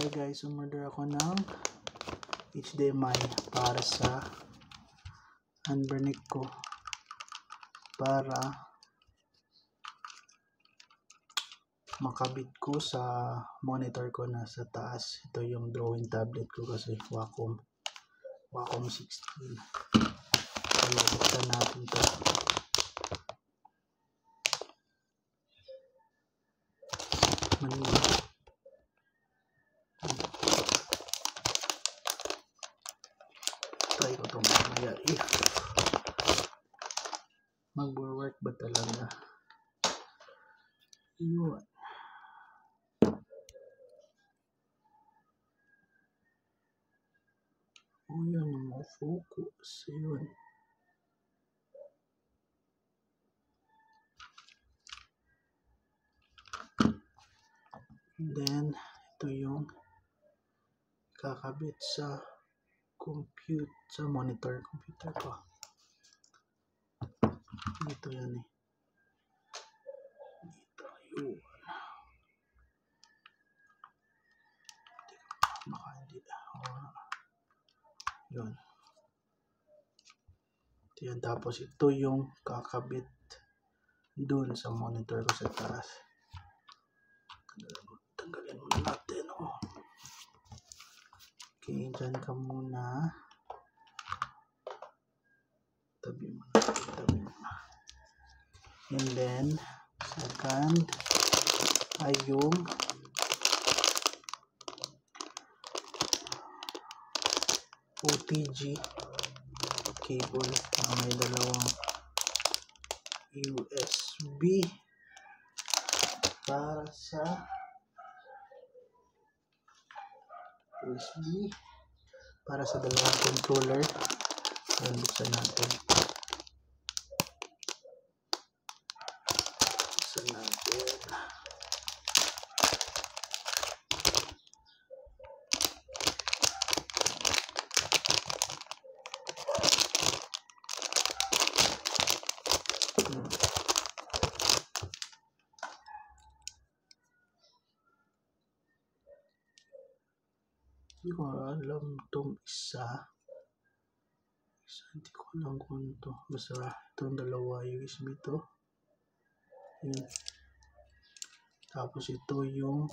Okay guys, umorder ako ng HDMI para sa Anbernic ko para makabit ko sa monitor ko na sa taas. Ito yung drawing tablet ko kasi Wacom 16. So, buksan natin ito. Try ko itong mamaya if mag-work ba talaga. Yun. O yan yung mga focus. Yun. And then, ito yung kakabit sa computer ko. Dito yan eh. Dito, yun. Baka hindi. Yun. Ito yan. Tapos ito yung kakabit dun sa monitor ko sa taas. Tanggalin muna natin. Oh. Okay, dyan ka muna. Tabi mo na. And then, second ay yung OTG cable na may dalawang USB para sa dalawang controller. Ayan, buksan natin. Hindi ko alam itong isa. Hindi ko alam kung ito. Basta itong dalawa USB ito. Yun. Tapos ito yung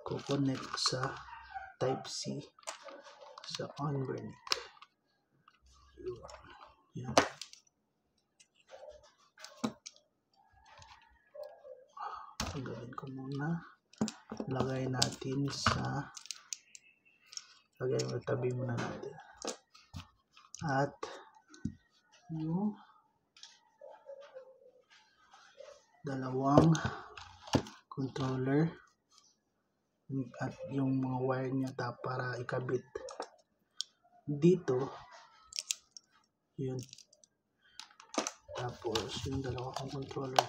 kukonect sa Type-C sa Anbernic. Yan. Tanggalin ko muna. Lagay natin sa tabi muna natin. At yung dalawang controller at yung mga wire niya para ikabit dito. Yun. Tapos yung dalawang controller.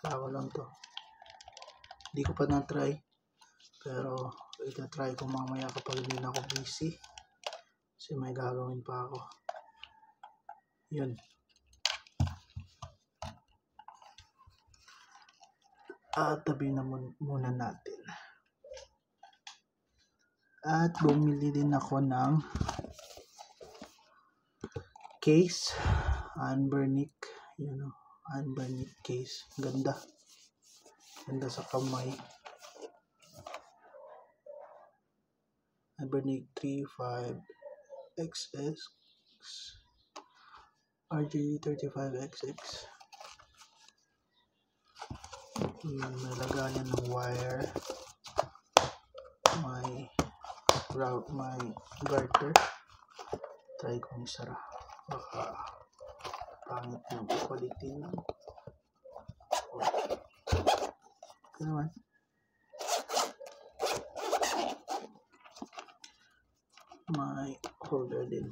Tawa lang to. Hindi ko pa na-try. Pero ita-try ko mamaya kapag hindi na ako busy. Kasi may gagawin pa ako. Yun. Tabi na muna natin. At bumili din ako ng case. Anbernic. Yun o. Anbernic case. Ganda. Ganda sa kamay. Anbernic 35XX RG35XX. May lagayan ng wire, may garter. Try kong isara, baka pangit ng quality ng ito naman. May holder din.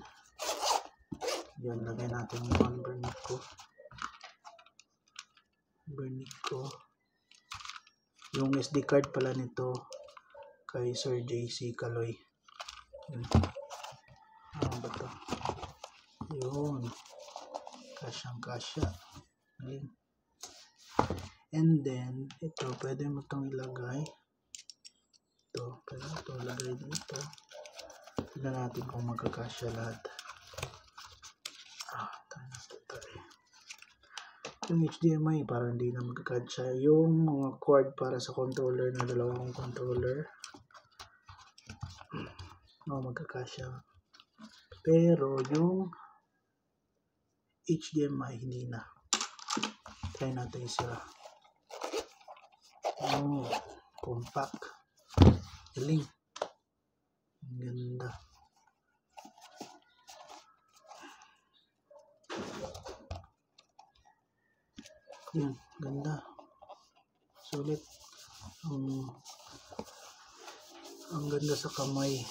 Yan, lagay natin yung Anbernic ko. Yung SD card pala nito kay Sir JC Caloy. Ano ba ito? Yun. Kasyang-kasya. And then, ito, pwede mo itong ilagay dito. Pero ito, lagay dito. Tignan natin kung magkakasya lahat. Tayo. Yung HDMI parang hindi na magkakasya. Yung mga cord para sa controller na dalawang controller. Magkakasya. Pero yung HDMI hindi na. Try natin isira. Compact. Galing. Ang ganda. Yan, ganda. Sulit. Ang ganda sa kamay.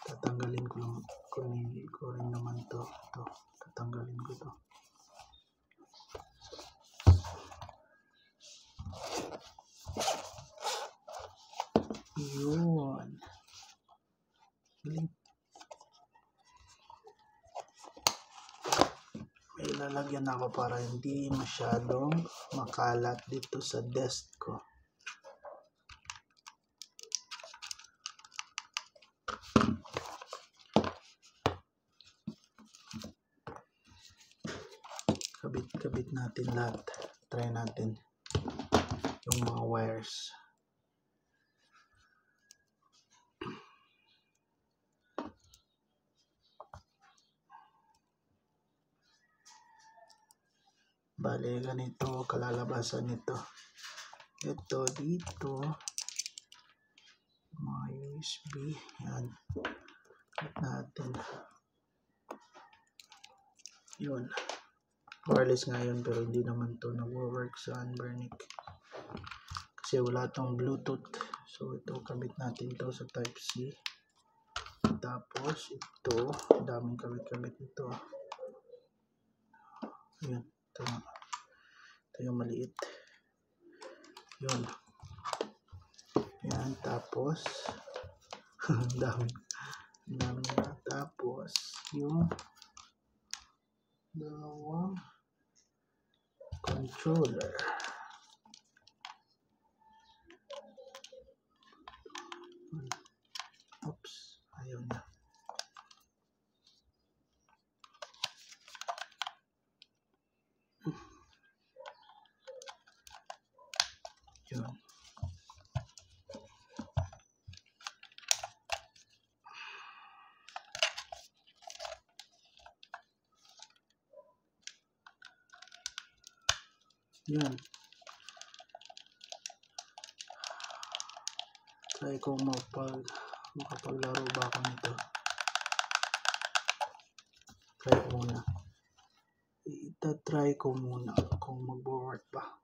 Tatanggalin ko rin naman to. Tatanggalin ko to. Yun. Galing. May lalagyan ako para hindi masyadong makalat dito sa desk ko. Kabit natin lahat. Try natin yung mga wires. Bale, ganito kalalabasan nito. Ito dito. Mga USB. Yan. Kabit natin. Yun. Wireless nga yun, pero hindi naman to nag-work sa Anbernic. Kasi wala tong Bluetooth. So, ito, kabit natin to sa Type-C. Tapos, ito, daming kabit-kabit ito. Ayan, ito yung maliit. Yun. Ayan, tapos, dami na. Tapos, yung dalawang controller. Oops, ayaw na. Yun. Yun. Try ko makapaglaro ba ako nito. Try ko muna. Itatry ko muna kung mag-work pa.